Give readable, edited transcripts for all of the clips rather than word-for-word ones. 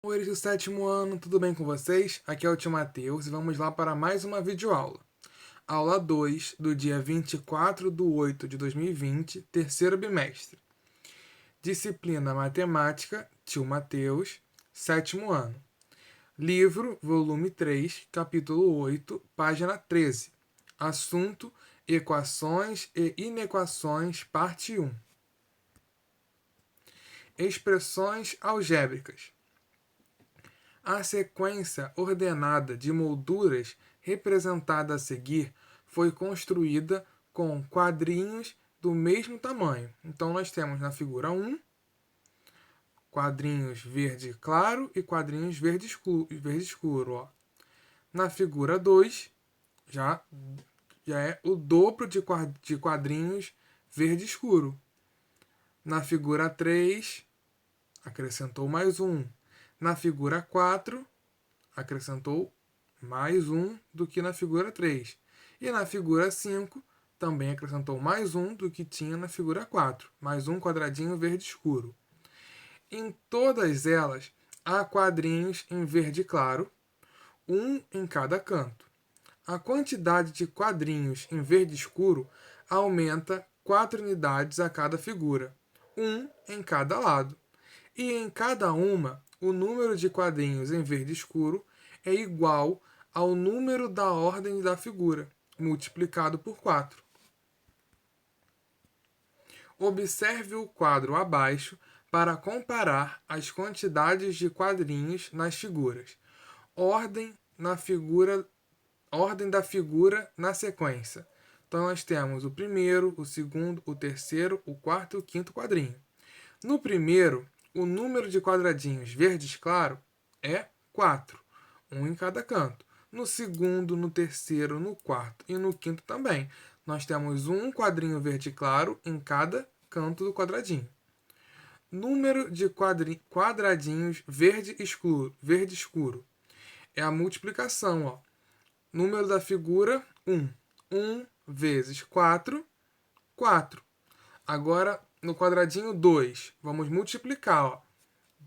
Oi, eles do sétimo ano, tudo bem com vocês? Aqui é o tio Matheus e vamos lá para mais uma videoaula. Aula 2 do dia 24/8/2020, terceiro bimestre. Disciplina Matemática, tio Matheus, sétimo ano. Livro, volume 3, capítulo 8, página 13. Assunto: Equações e Inequações, parte 1. Expressões algébricas. A sequência ordenada de molduras representada a seguir foi construída com quadrinhos do mesmo tamanho. Então, nós temos na figura 1 quadrinhos verde claro e quadrinhos verde escuro. Ó. Na figura 2, já é o dobro de quadrinhos verde escuro. Na figura 3, acrescentou mais um. Na figura 4, acrescentou mais um do que na figura 3. E na figura 5, também acrescentou mais um do que tinha na figura 4, mais um quadradinho verde escuro. Em todas elas, há quadrinhos em verde claro, um em cada canto. A quantidade de quadrinhos em verde escuro aumenta 4 unidades a cada figura, um em cada lado. E em cada uma, o número de quadrinhos em verde escuro é igual ao número da ordem da figura, multiplicado por 4. Observe o quadro abaixo para comparar as quantidades de quadrinhos nas figuras. Ordem ordem da figura na sequência. Então nós temos o primeiro, o segundo, o terceiro, o quarto e o quinto quadrinho. No primeiro, o número de quadradinhos verdes claro é 4, um em cada canto. No segundo, no terceiro, no quarto e no quinto também. Nós temos um quadrinho verde claro em cada canto do quadradinho. Número de quadradinhos verde escuro. É a multiplicação. Ó. Número da figura, 1. 1 vezes 4, 4. Agora, no quadradinho 2, vamos multiplicar. Ó.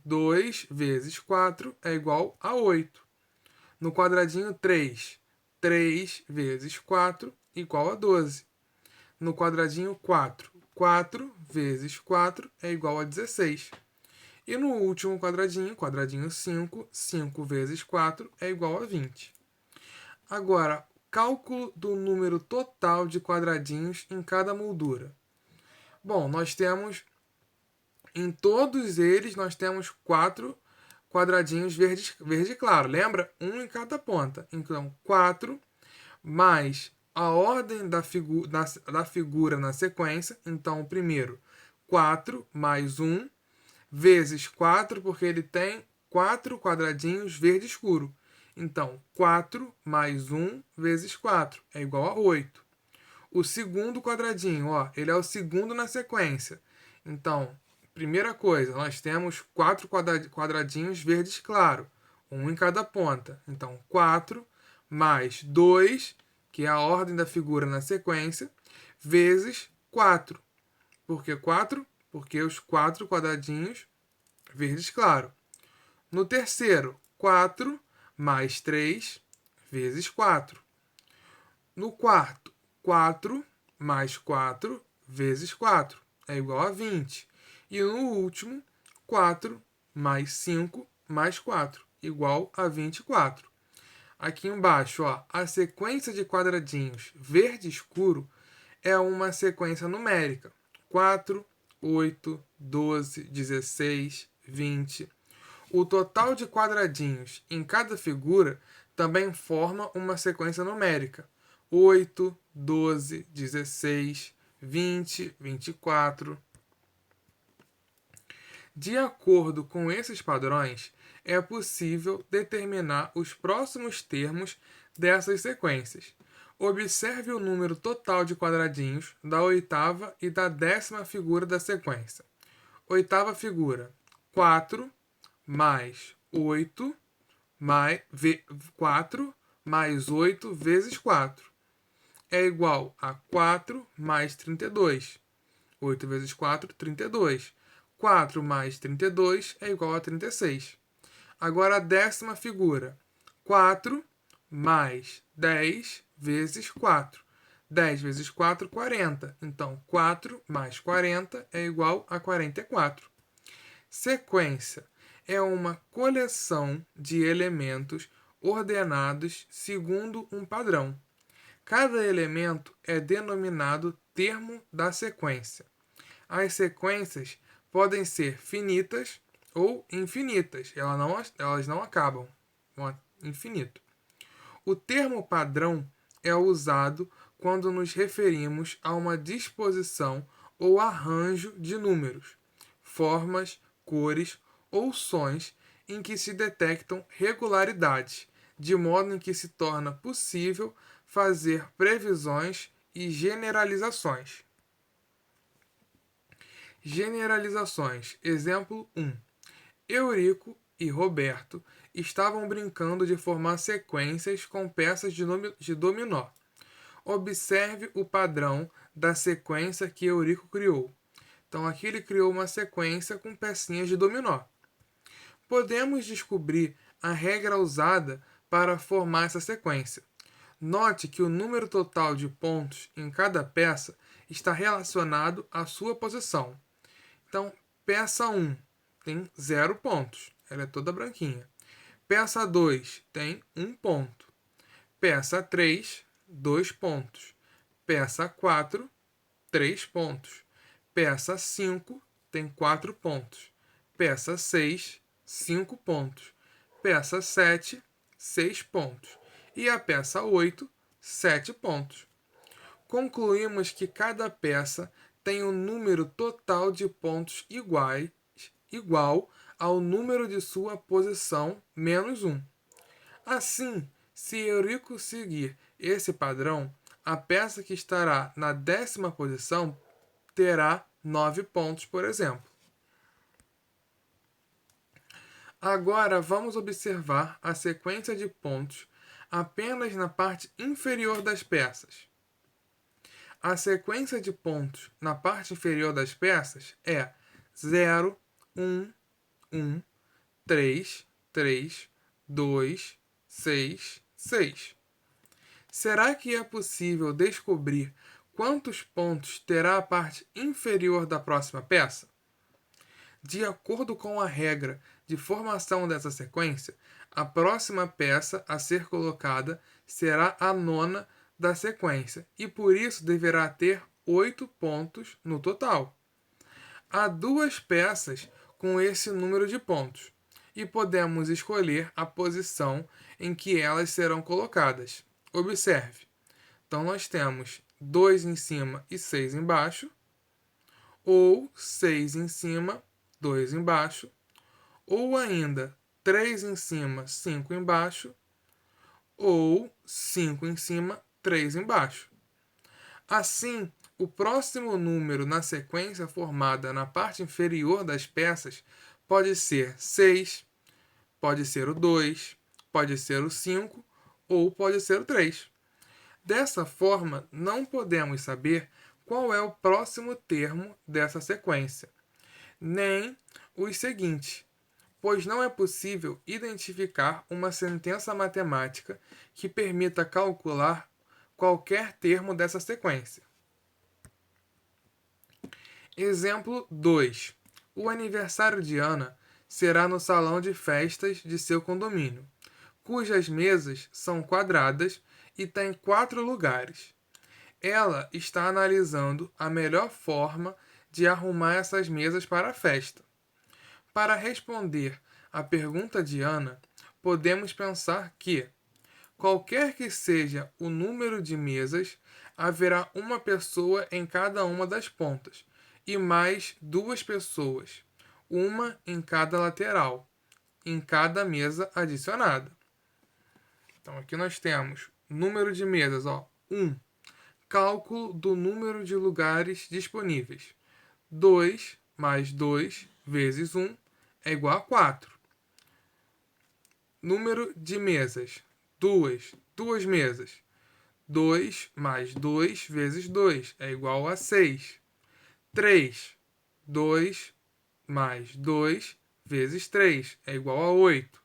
2 vezes 4 é igual a 8. No quadradinho 3, 3 vezes 4 igual a 12. No quadradinho 4, 4 vezes 4 é igual a 16. E no último quadradinho 5, 5 vezes 4 é igual a 20. Agora, cálculo do número total de quadradinhos em cada moldura. Bom, em todos eles, nós temos 4 quadradinhos verde claro. Lembra? Um em cada ponta. Então, 4 mais a ordem da figura na sequência. Então, o primeiro, 4 mais 1, vezes 4, porque ele tem 4 quadradinhos verde escuro. Então, 4 mais 1 vezes 4 é igual a 8. O segundo quadradinho, ó, ele é o segundo na sequência. Então, primeira coisa, nós temos 4 quadradinhos verdes claro, um em cada ponta. Então, 4 mais 2, que é a ordem da figura na sequência, vezes 4. Por que 4? Porque os 4 quadradinhos verdes claro. No terceiro, 4 mais 3 vezes 4. No quarto, 4 mais 4 vezes 4 é igual a 20. E no último, 4 mais 5 mais 4 igual a 24. Aqui embaixo, ó, a sequência de quadradinhos verde escuro é uma sequência numérica. 4, 8, 12, 16, 20. O total de quadradinhos em cada figura também forma uma sequência numérica. 8, 12, 16, 20, 24. De acordo com esses padrões, é possível determinar os próximos termos dessas sequências. Observe o número total de quadradinhos da oitava e da 10ª figura da sequência. Oitava figura, 4 mais 8 mais 4 mais 8 vezes 4 é igual a 4 mais 32. 8 vezes 4, 32. 4 mais 32 é igual a 36. Agora a 10ª figura. 4 mais 10 vezes 4. 10 vezes 4, 40. Então, 4 mais 40 é igual a 44. Sequência é uma coleção de elementos ordenados segundo um padrão. Cada elemento é denominado termo da sequência. As sequências podem ser finitas ou infinitas. Elas não acabam. Infinito. O termo padrão é usado quando nos referimos a uma disposição ou arranjo de números, formas, cores ou sons em que se detectam regularidades, de modo em que se torna possível fazer previsões e generalizações. Generalizações. Exemplo 1. Eurico e Roberto estavam brincando de formar sequências com peças de dominó. Observe o padrão da sequência que Eurico criou. Então, aqui ele criou uma sequência com pecinhas de dominó. Podemos descobrir a regra usada para formar essa sequência. Note que o número total de pontos em cada peça está relacionado à sua posição. Então, peça 1 tem 0 pontos, ela é toda branquinha. Peça 2 tem 1 ponto. Peça 3, 2 pontos. Peça 4, 3 pontos. Peça 5 tem 4 pontos. Peça 6, 5 pontos. Peça 7, 6 pontos. E a peça 8, 7 pontos. Concluímos que cada peça tem um número total de pontos igual ao número de sua posição menos 1. Assim, se Eurico seguir esse padrão, a peça que estará na 10ª posição terá 9 pontos, por exemplo. Agora vamos observar a sequência de pontos apenas na parte inferior das peças. A sequência de pontos na parte inferior das peças é 0, 1, 1, 3, 3, 2, 6, 6. Será que é possível descobrir quantos pontos terá a parte inferior da próxima peça? De acordo com a regra de formação dessa sequência, a próxima peça a ser colocada será a 9ª da sequência e por isso deverá ter 8 pontos no total. Há 2 peças com esse número de pontos e podemos escolher a posição em que elas serão colocadas. Observe. Então nós temos 2 em cima e 6 embaixo, ou 6 em cima, 2 embaixo, ou ainda 3 em cima, 5 embaixo, ou 5 em cima, 3 embaixo. Assim, o próximo número na sequência formada na parte inferior das peças pode ser 6, pode ser o 2, pode ser o 5 ou pode ser o 3. Dessa forma, não podemos saber qual é o próximo termo dessa sequência, nem os seguintes, pois não é possível identificar uma sentença matemática que permita calcular qualquer termo dessa sequência. Exemplo 2. O aniversário de Ana será no salão de festas de seu condomínio, cujas mesas são quadradas e têm 4 lugares. Ela está analisando a melhor forma de arrumar essas mesas para a festa. Para responder à pergunta de Ana, podemos pensar que, qualquer que seja o número de mesas, haverá uma pessoa em cada uma das pontas e mais 2 pessoas, uma em cada lateral, em cada mesa adicionada. Então aqui nós temos número de mesas, 1. Cálculo do número de lugares disponíveis. 2 mais 2 vezes 1 é igual a 4. Número de mesas. 2 mesas. 2 mais 2 vezes 2 é igual a 6. 2 mais 2 vezes 3 é igual a 8.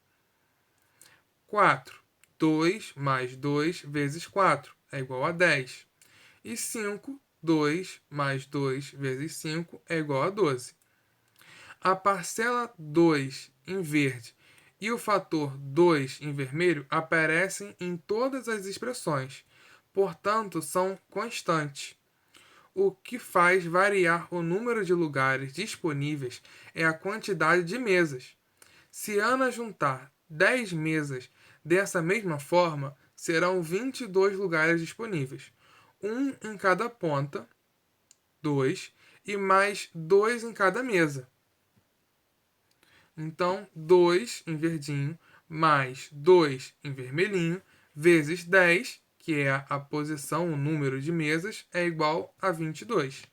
4. 2 mais 2 vezes 4 é igual a 10. E 5, 2 mais 2 vezes 5 é igual a 12. A parcela 2 em verde e o fator 2 em vermelho aparecem em todas as expressões, portanto, são constantes. O que faz variar o número de lugares disponíveis é a quantidade de mesas. Se Ana juntar 10 mesas dessa mesma forma, serão 22 lugares disponíveis, um em cada ponta, 2, e mais 2 em cada mesa. Então, 2 em verdinho mais 2 em vermelhinho vezes 10, que é a posição, o número de mesas, é igual a 22.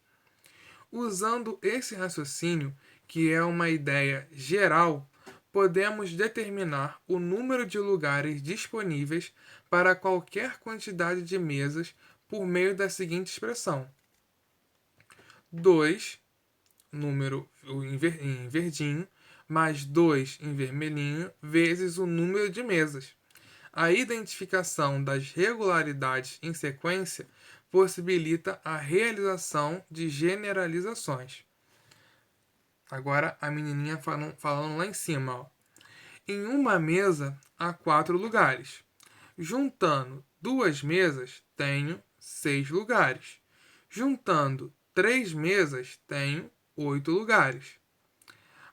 Usando esse raciocínio, que é uma ideia geral, podemos determinar o número de lugares disponíveis para qualquer quantidade de mesas por meio da seguinte expressão: 2, número em verdinho, mais 2 em vermelhinho, vezes o número de mesas. A identificação das regularidades em sequência possibilita a realização de generalizações. Agora a menininha falando lá em cima. Ó. Em uma mesa há 4 lugares. Juntando 2 mesas, tenho 6 lugares. Juntando 3 mesas, tenho 8 lugares.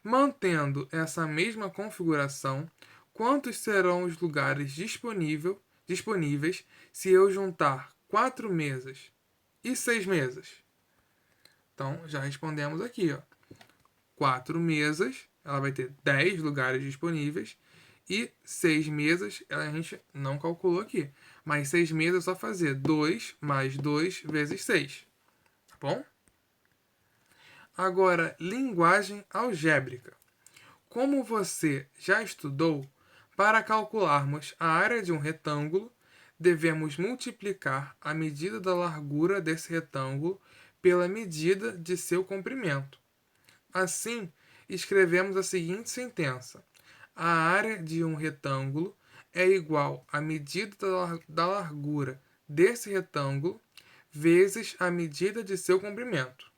Mantendo essa mesma configuração, quantos serão os lugares disponíveis se eu juntar 4 mesas e 6 mesas? Então, já respondemos aqui. Ó. 4 mesas, ela vai ter 10 lugares disponíveis. E 6 mesas, a gente não calculou aqui. Mas 6 mesas é só fazer 2 mais 2 vezes 6. Tá bom? Agora, linguagem algébrica. Como você já estudou, para calcularmos a área de um retângulo, devemos multiplicar a medida da largura desse retângulo pela medida de seu comprimento. Assim, escrevemos a seguinte sentença: a área de um retângulo é igual à medida da largura desse retângulo vezes a medida de seu comprimento.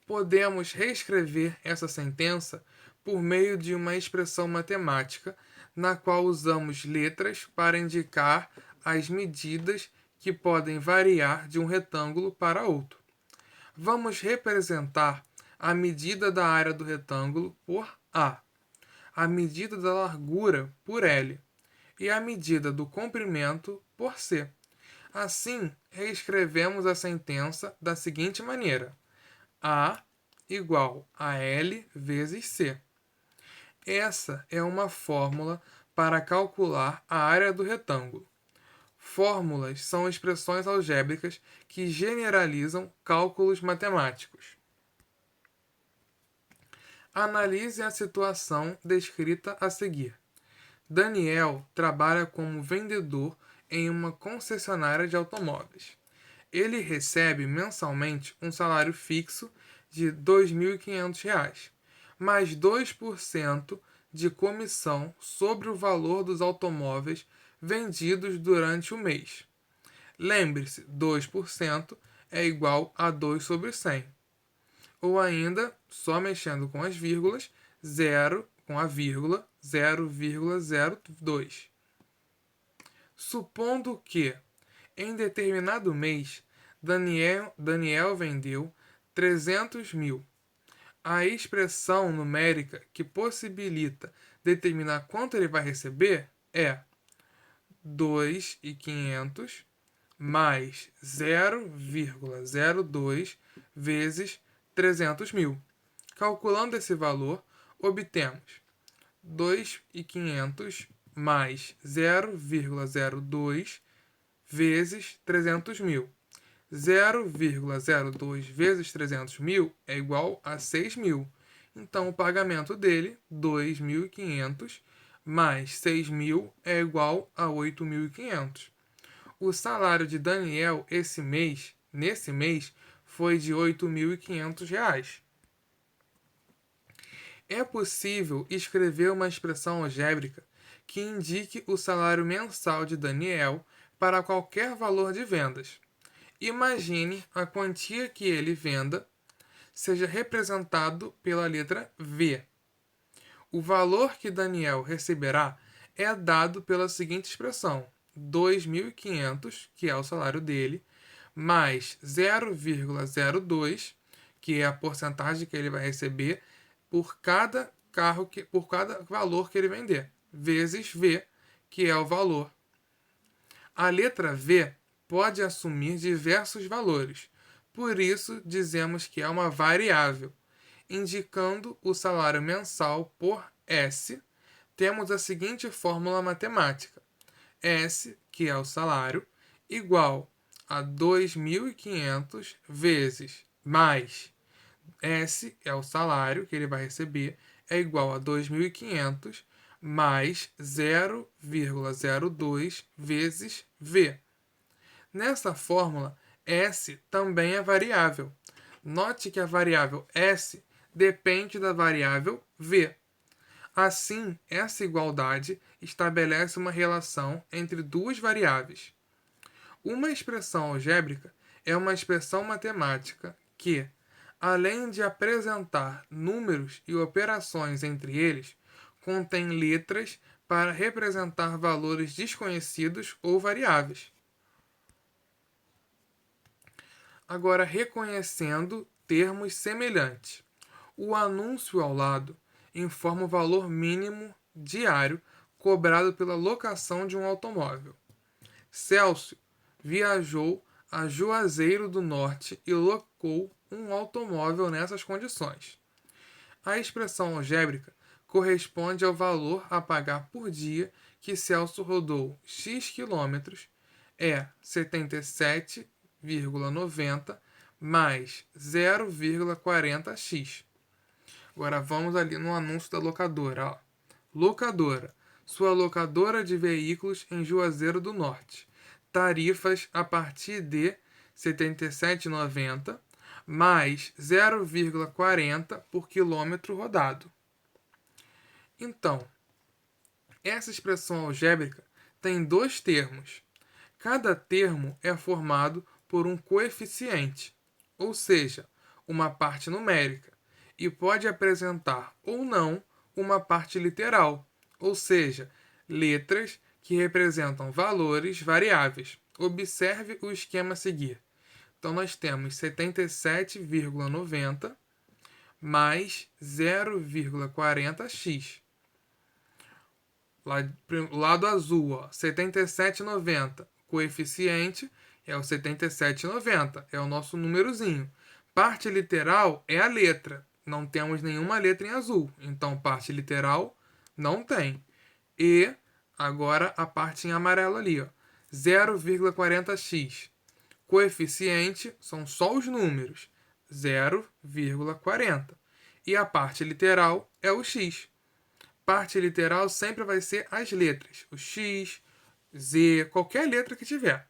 Podemos reescrever essa sentença por meio de uma expressão matemática na qual usamos letras para indicar as medidas que podem variar de um retângulo para outro. Vamos representar a medida da área do retângulo por a medida da largura por L e a medida do comprimento por C. Assim, reescrevemos a sentença da seguinte maneira: A igual a L vezes C. Essa é uma fórmula para calcular a área do retângulo. Fórmulas são expressões algébricas que generalizam cálculos matemáticos. Analise a situação descrita a seguir. Daniel trabalha como vendedor em uma concessionária de automóveis. Ele recebe mensalmente um salário fixo de R$ 2.500, mais 2% de comissão sobre o valor dos automóveis vendidos durante o mês. Lembre-se, 2% é igual a 2 sobre 100. Ou ainda, só mexendo com as vírgulas, 0 com a vírgula, 0,02. Supondo que, em determinado mês, Daniel vendeu 300 mil. A expressão numérica que possibilita determinar quanto ele vai receber é 2.500 mais 0,02 vezes 300 mil. Calculando esse valor, obtemos 2.500 mais 0,02 vezes 300 mil. 0,02 vezes 300 mil é igual a 6 mil. Então, o pagamento dele, 2.500 mais 6 mil é igual a 8.500. O salário de Daniel nesse mês, foi de R$ 8.500. É possível escrever uma expressão algébrica que indique o salário mensal de Daniel para qualquer valor de vendas. Imagine a quantia que ele venda seja representado pela letra V. O valor que Daniel receberá é dado pela seguinte expressão: 2.500, que é o salário dele, mais 0,02, que é a porcentagem que ele vai receber por cada por cada valor que ele vender, vezes V, que é o valor. A letra V pode assumir diversos valores, por isso dizemos que é uma variável. Indicando o salário mensal por S, temos a seguinte fórmula matemática: S, que é o salário, igual a 2.500 vezes mais S, é o salário que ele vai receber, é igual a 2.500 mais 0,02 vezes V. Nessa fórmula, S também é variável. Note que a variável S depende da variável V. Assim, essa igualdade estabelece uma relação entre duas variáveis. Uma expressão algébrica é uma expressão matemática que, além de apresentar números e operações entre eles, contém letras para representar valores desconhecidos ou variáveis. Agora, reconhecendo termos semelhantes. O anúncio ao lado informa o valor mínimo diário cobrado pela locação de um automóvel. Celso viajou a Juazeiro do Norte e locou um automóvel nessas condições. A expressão algébrica corresponde ao valor a pagar por dia que Celso rodou x quilômetros, é 77,90 mais 0,40x. Agora vamos ali no anúncio da locadora. Ó. Locadora. Sua locadora de veículos em Juazeiro do Norte. Tarifas a partir de R$ 77,90 mais 0,40 por quilômetro rodado. Então, essa expressão algébrica tem dois termos. Cada termo é formado por um coeficiente, ou seja, uma parte numérica, e pode apresentar ou não uma parte literal, ou seja, letras que representam valores variáveis. Observe o esquema a seguir. Então, nós temos 77,90 mais 0,40x. Lado azul, ó, 77,90. Coeficiente é o 77,90. É o nosso númerozinho. Parte literal é a letra. Não temos nenhuma letra em azul. Então, parte literal não tem. E agora a parte em amarelo ali, ó, 0,40x. Coeficiente são só os números, 0,40. E a parte literal é o x. Parte literal sempre vai ser as letras, o x, z, qualquer letra que tiver.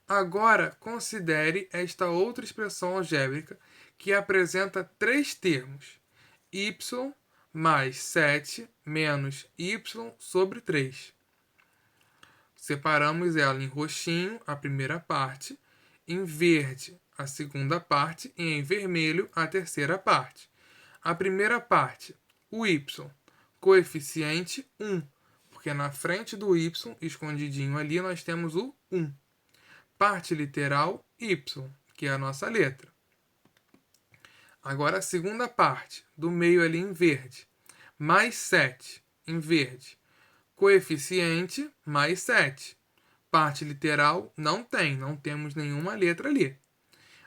Agora, considere esta outra expressão algébrica que apresenta três termos: y mais 7 menos y sobre 3. Separamos ela em roxinho, a primeira parte, em verde, a segunda parte, e em vermelho, a terceira parte. A primeira parte, o y, coeficiente 1, porque na frente do y, escondidinho ali, nós temos o 1. Parte literal, y, que é a nossa letra. Agora a segunda parte, do meio ali em verde, mais 7, em verde. Coeficiente, mais 7. Parte literal, não temos nenhuma letra ali.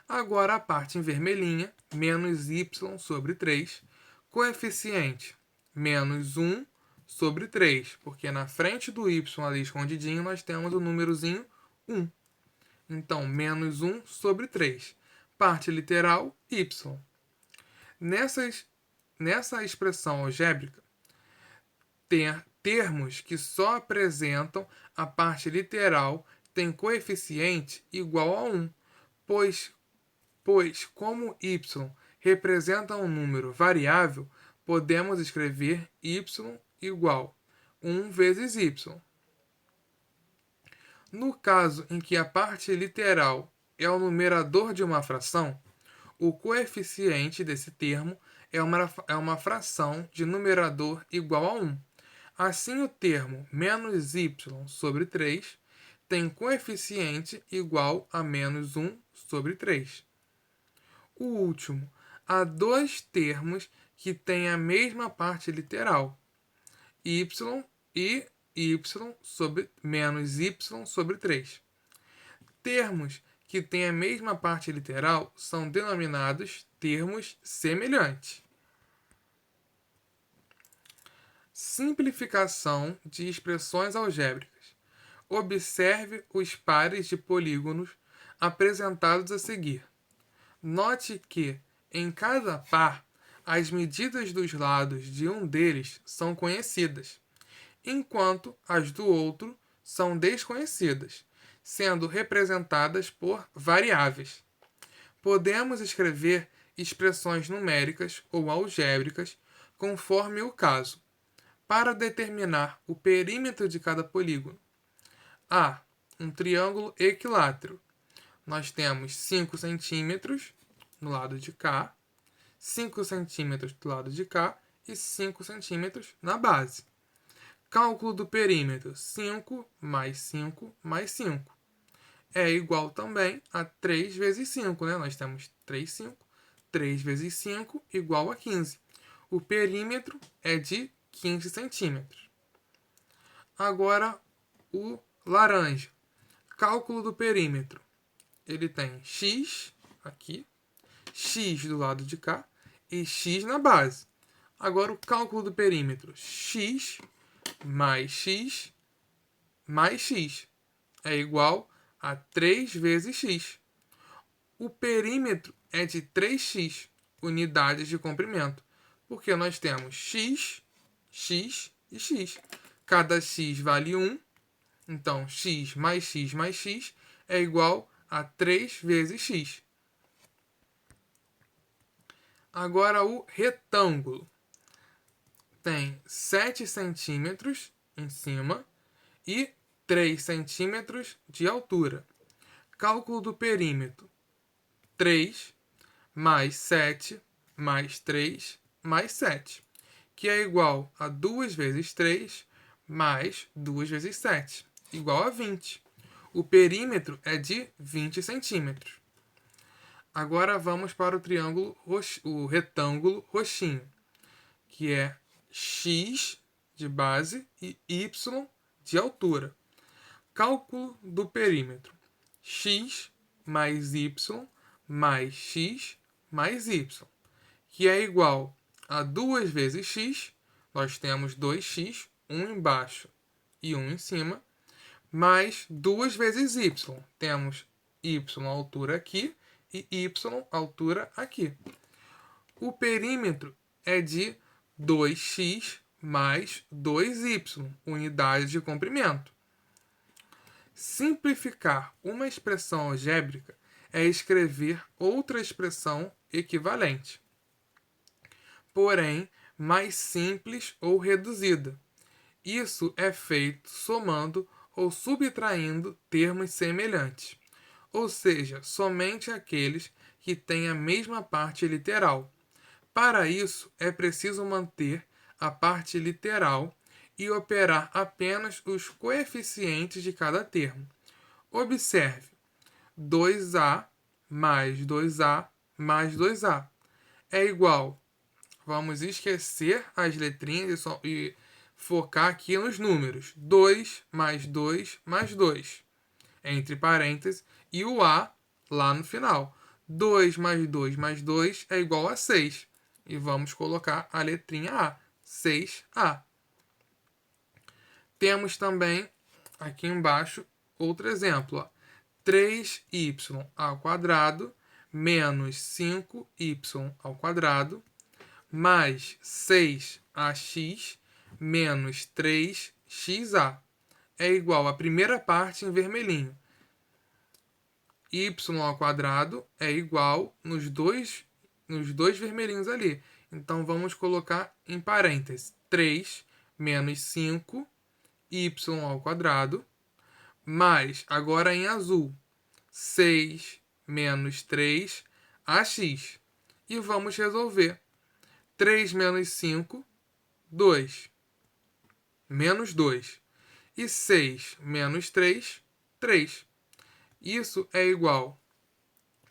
Agora a parte em vermelhinha, menos y sobre 3. Coeficiente, menos 1 sobre 3, porque na frente do y ali escondidinho nós temos o númerozinho 1. Então, menos 1 sobre 3. Parte literal, y. Nessa expressão algébrica, termos que só apresentam a parte literal têm coeficiente igual a 1, pois como y representa um número variável, podemos escrever y igual 1 vezes y. No caso em que a parte literal é o numerador de uma fração, o coeficiente desse termo é uma fração de numerador igual a 1. Assim, o termo menos y sobre 3 tem coeficiente igual a menos 1 sobre 3. O último, há dois termos que têm a mesma parte literal, y e y sobre menos y sobre 3. Termos que têm a mesma parte literal são denominados termos semelhantes. Simplificação de expressões algébricas. Observe os pares de polígonos apresentados a seguir. Note que, em cada par, as medidas dos lados de um deles são conhecidas, enquanto as do outro são desconhecidas, sendo representadas por variáveis. Podemos escrever expressões numéricas ou algébricas conforme o caso, para determinar o perímetro de cada polígono. A. Um triângulo equilátero. Nós temos 5 centímetros no lado de cá, 5 centímetros do lado de cá e 5 centímetros na base. Cálculo do perímetro: 5 mais 5 mais 5. É igual também a 3 vezes 5, né? Nós temos 3, 5. 3 vezes 5 igual a 15. O perímetro é de 15 centímetros. Agora, o laranja. Cálculo do perímetro. Ele tem x aqui, x do lado de cá e x na base. Agora, o cálculo do perímetro. X mais x mais x é igual a 3 vezes x. O perímetro é de 3x, unidades de comprimento, porque nós temos x, x e x. Cada x vale 1, então x mais x é igual a 3 vezes x. Agora o retângulo. Tem 7 centímetros em cima e 3 centímetros de altura. Cálculo do perímetro: 3 mais 7 mais 3 mais 7, que é igual a 2 vezes 3 mais 2 vezes 7, igual a 20. O perímetro é de 20 centímetros. Agora vamos para o retângulo roxinho, que é x de base e y de altura. Cálculo do perímetro: x mais y mais x mais y, que é igual a 2 vezes x, nós temos 2x, um embaixo e um em cima, mais 2 vezes y, temos y altura aqui e y altura aqui. O perímetro é de 2x mais 2y, unidades de comprimento. Simplificar uma expressão algébrica é escrever outra expressão equivalente, porém mais simples ou reduzida. Isso é feito somando ou subtraindo termos semelhantes, ou seja, somente aqueles que têm a mesma parte literal. Para isso, é preciso manter a parte literal e operar apenas os coeficientes de cada termo. Observe: 2a mais 2a mais 2a é igual. Vamos esquecer as letrinhas e focar aqui nos números. 2 mais 2 mais 2, entre parênteses, e o a lá no final. 2 mais 2 mais 2 é igual a 6. E vamos colocar a letrinha A, 6A. Temos também aqui embaixo outro exemplo. 3y ao quadrado menos 5y ao quadrado mais 6ax menos 3xa é igual à primeira parte em vermelhinho. Y ao quadrado é igual nos dois vermelhinhos ali. Então, vamos colocar em parênteses 3 menos 5, y ao quadrado, mais, agora em azul, 6 menos 3, ax. E vamos resolver. 3 menos 5, 2. Menos 2. E 6 menos 3, 3. Isso é igual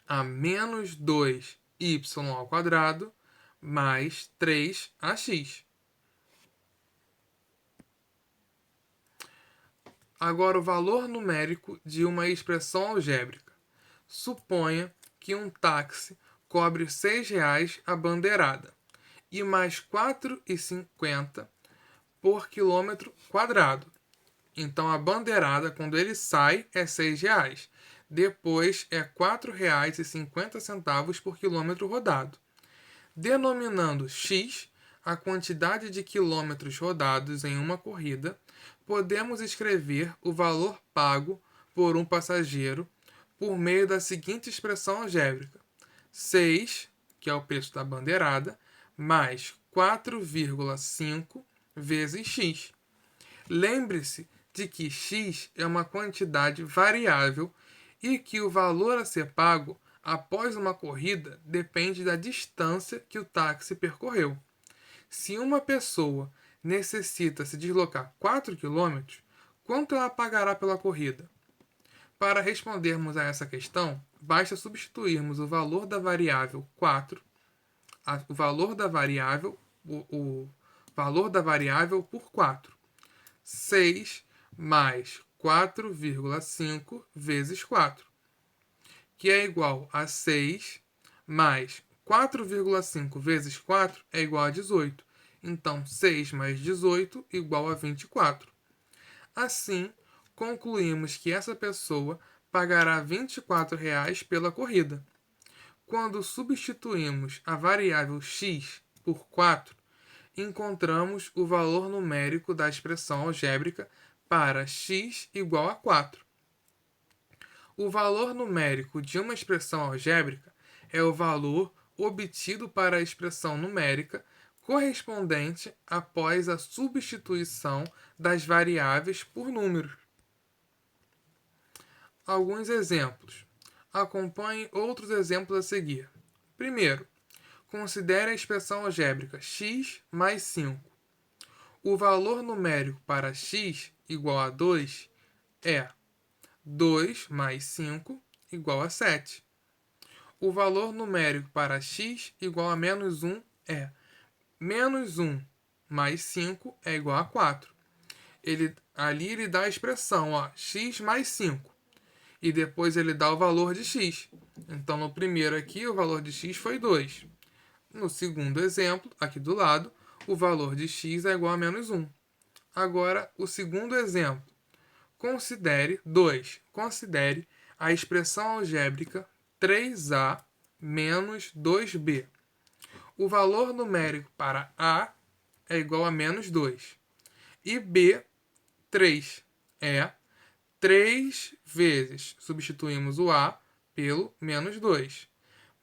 a menos 2y ao quadrado mais 3ax. Agora, o valor numérico de uma expressão algébrica. Suponha que um táxi cobre R$ 6,00 a bandeirada e mais R$ 4,50 por quilômetro quadrado. Então, a bandeirada, quando ele sai, é R$ 6,00. Depois, é R$ 4,50 por quilômetro rodado. Denominando x a quantidade de quilômetros rodados em uma corrida, podemos escrever o valor pago por um passageiro por meio da seguinte expressão algébrica: 6, que é o preço da bandeirada, mais 4,5 vezes x. Lembre-se de que x é uma quantidade variável e que o valor a ser pago após uma corrida depende da distância que o táxi percorreu. Se uma pessoa necessita se deslocar 4 km, quanto ela pagará pela corrida? Para respondermos a essa questão, basta substituirmos o valor da variável 4, o valor da variável por 4. 6 mais 4,5 vezes 4, que é igual a 6 mais 4,5 vezes 4 é igual a 18. Então, 6 mais 18 igual a 24. Assim, concluímos que essa pessoa pagará R$ 24,00 pela corrida. Quando substituímos a variável x por 4, encontramos o valor numérico da expressão algébrica para x igual a 4. O valor numérico de uma expressão algébrica é o valor obtido para a expressão numérica correspondente após a substituição das variáveis por números. Alguns exemplos. Acompanhe outros exemplos a seguir. Primeiro, considere a expressão algébrica x mais 5. O valor numérico para x igual a 2 é 2 mais 5 igual a 7. O valor numérico para x igual a menos 1 é menos 1 mais 5 é igual a 4. Ali ele dá a expressão x mais 5. E depois ele dá o valor de x. Então, no primeiro aqui, o valor de x foi 2. No segundo exemplo, aqui do lado, o valor de x é igual a menos 1. Agora, o segundo exemplo. Considere a expressão algébrica 3a menos 2b. O valor numérico para a é igual a menos 2. E b, 3. É 3 vezes, substituímos o a pelo menos 2.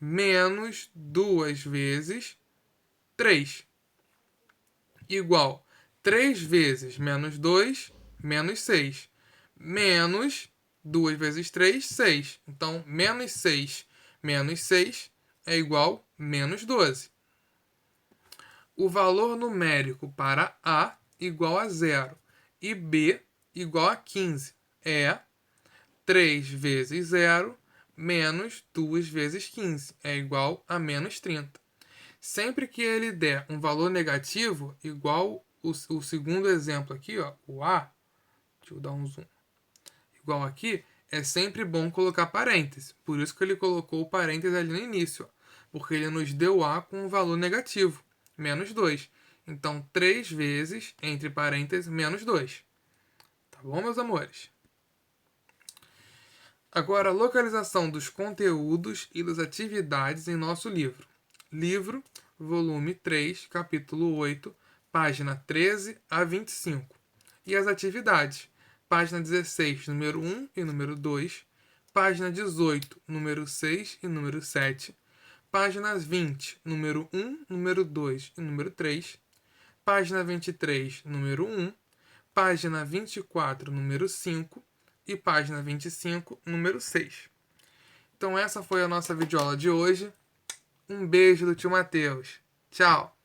Menos 2 vezes 3. Igual 3 vezes menos 2, menos 6. Menos 2 vezes 3, 6. Então, menos 6 é igual a menos 12. O valor numérico para a igual a 0 e b igual a 15 é 3 vezes 0 menos 2 vezes 15 é igual a menos 30. Sempre que ele der um valor negativo, igual o segundo exemplo aqui, o a, deixa eu dar um zoom, igual aqui, é sempre bom colocar parênteses. Por isso que ele colocou o parênteses ali no início, porque ele nos deu a com um valor negativo, menos 2. Então, 3 vezes, entre parênteses, menos 2. Tá bom, meus amores? Agora, a localização dos conteúdos e das atividades em nosso livro. Livro, volume 3, capítulo 8, página 13 a 25. E as atividades. Página 16, número 1 e número 2. Página 18, número 6 e número 7. Páginas 20, número 1, número 2 e número 3. página 23, número 1, página 24, número 5 e página 25, número 6. Então essa foi a nossa videoaula de hoje. Um beijo do tio Matheus. Tchau!